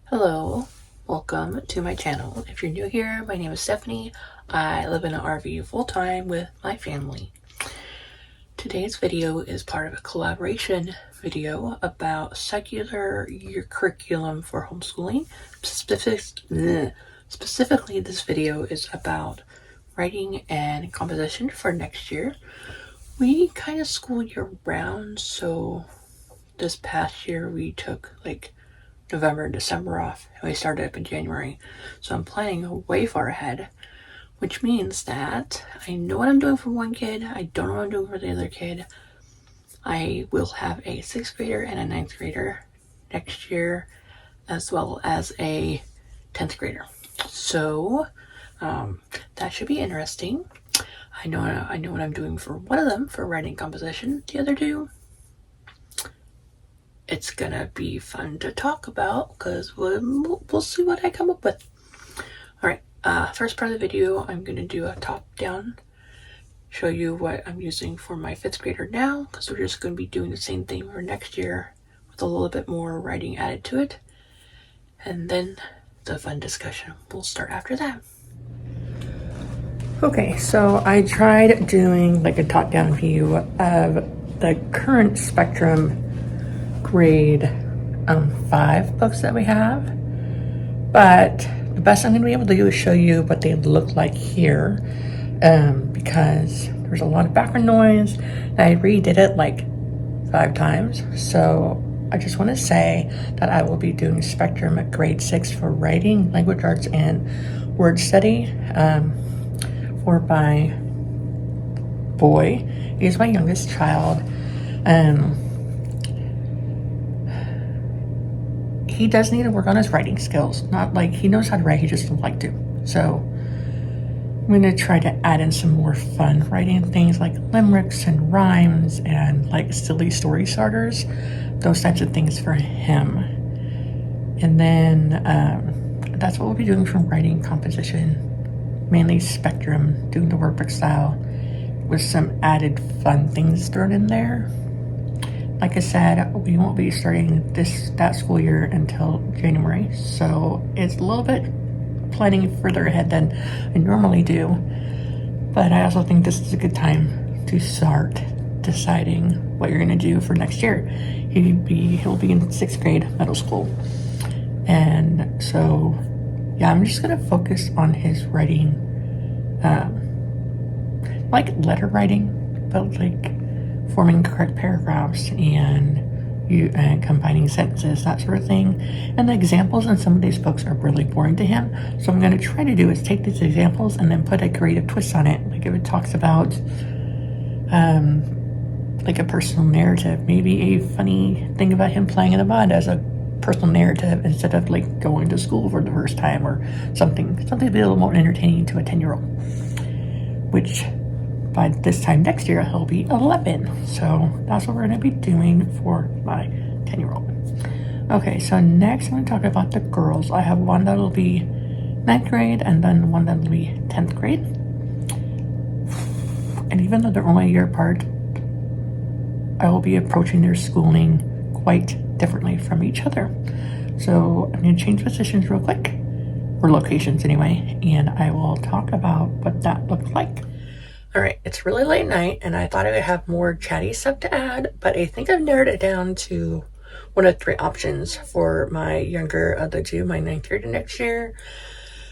Hello, welcome to my channel. If you're new here, my name is Stephanie. I live in an RV full-time with my family. Today's video is part of a collaboration video about secular year curriculum for homeschooling. Specifically, this video is about writing and composition for next year. We kind of school year round, so this past year we took like November and December off, and we started up in January. So I'm planning way far ahead, which means that I know what I'm doing for one kid, I don't know what I'm doing for the other kid. I will have a 6th grader and a 9th grader next year, as well as a 10th grader. So that should be interesting. I know what I'm doing for one of them for writing composition. The other two, it's gonna be fun to talk about because we'll see what I come up with. All right, first part of the video, I'm gonna do a top down, show you what I'm using for my 5th grader now, because we're just gonna be doing the same thing for next year with a little bit more writing added to it. And then the fun discussion will start after that. Okay, so I tried doing like a top down view of the current Spectrum grade 5 books that we have, but the best I'm going to be able to do is show you what they look like here, because there's a lot of background noise. I redid it like 5 times, so I just want to say that I will be doing Spectrum at grade 6 for writing, language arts, and word study for my boy. He's my youngest child. He does need to work on his writing skills. Not like he knows how to write, he just doesn't like to. So I'm going to try to add in some more fun writing things like limericks and rhymes and like silly story starters, those types of things for him. And then that's what we'll be doing from writing composition, mainly Spectrum, doing the workbook style with some added fun things thrown in there. Like I said, we won't be starting that school year until January, so it's a little bit planning further ahead than I normally do. But I also think this is a good time to start deciding what you're going to do for next year. He'll be in 6th grade middle school, and so yeah, I'm just going to focus on his writing, like letter writing, but like forming correct paragraphs and combining sentences, that sort of thing. And the examples in some of these books are really boring to him. So what I'm going to try to do is take these examples and then put a creative twist on it. Like if it talks about like a personal narrative, maybe a funny thing about him playing in the mud as a personal narrative instead of like going to school for the first time, or something to be a little more entertaining to a 10-year-old, which by this time next year, he'll be 11. So that's what we're going to be doing for my 10-year-old. Okay, so next I'm going to talk about the girls. I have one that'll be 9th grade and then one that'll be 10th grade. And even though they're only a year apart, I will be approaching their schooling quite differently from each other. So I'm going to change positions real quick, or locations anyway, and I will talk about what that looks like. Alright, it's really late night, and I thought I would have more chatty stuff to add, but I think I've narrowed it down to one of 3 options for my younger of the two, my 9th grader next year.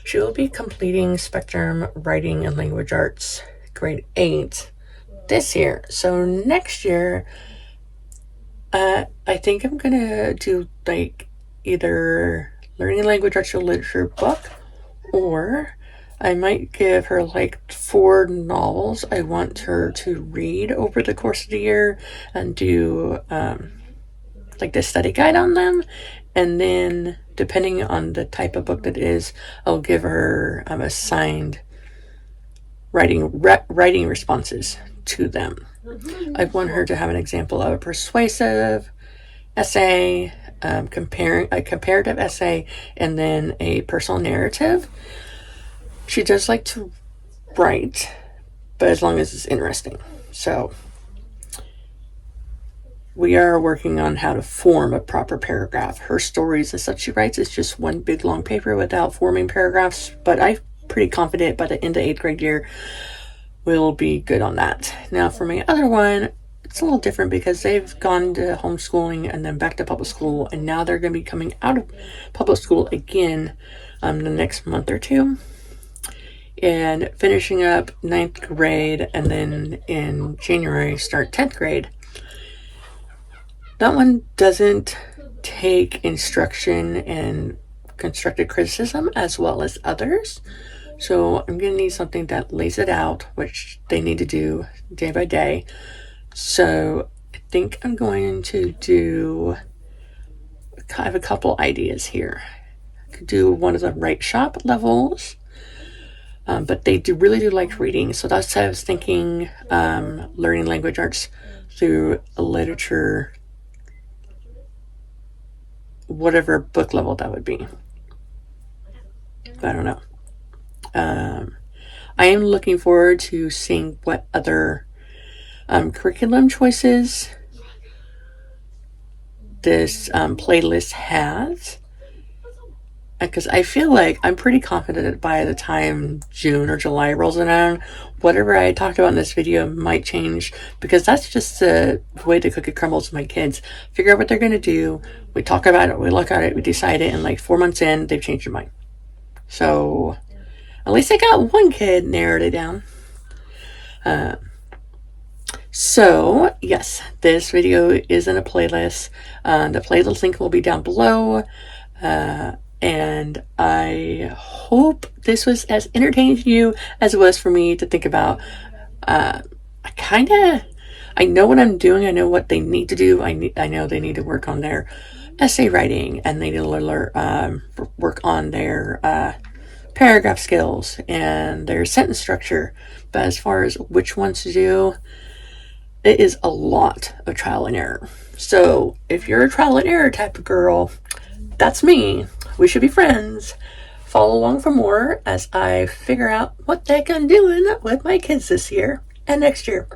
She will be completing Spectrum Writing and Language Arts grade 8 this year. So next year, I think I'm gonna do like either Learning Language Arts or Literature book, or I might give her like 4 novels I want her to read over the course of the year and do like the study guide on them. And then depending on the type of book that is, I'll give her assigned writing responses to them. I want her to have an example of a persuasive essay, a comparative essay, and then a personal narrative. She does like to write, but as long as it's interesting. So we are working on how to form a proper paragraph. Her stories and such she writes is just one big long paper without forming paragraphs, but I'm pretty confident by the end of 8th grade year we'll be good on that. Now for my other one, it's a little different because they've gone to homeschooling and then back to public school, and now they're going to be coming out of public school again the next month or two and finishing up 9th grade, and then in January start 10th grade. That one doesn't take instruction and constructive criticism as well as others. So I'm going to need something that lays it out, which they need to do day by day. So I think I'm going to do, I have a couple ideas here. I could do one of the Write Shop levels, but they really do like reading. So that's what I was thinking, learning language arts through a literature, whatever book level that would be. I don't know. I am looking forward to seeing what other curriculum choices this playlist has, because I feel like I'm pretty confident that by the time June or July rolls around, whatever I talked about in this video might change, because that's just the way the cookie crumbles with my kids. Figure out what they're going to do, we talk about it, we look at it, we decide it, and like 4 months in, they've changed their mind. So at least I got one kid narrowed it down. So yes, this video is in a playlist. The playlist link will be down below. And I hope this was as entertaining to you as it was for me to think about. I know what I'm doing. I know what they need to do. I know they need to work on their essay writing, and they need to work on their paragraph skills and their sentence structure. But as far as which ones to do, it is a lot of trial and error. So if you're a trial and error type of girl, that's me. We should be friends. Follow along for more as I figure out what the heck I'm doing with my kids this year and next year.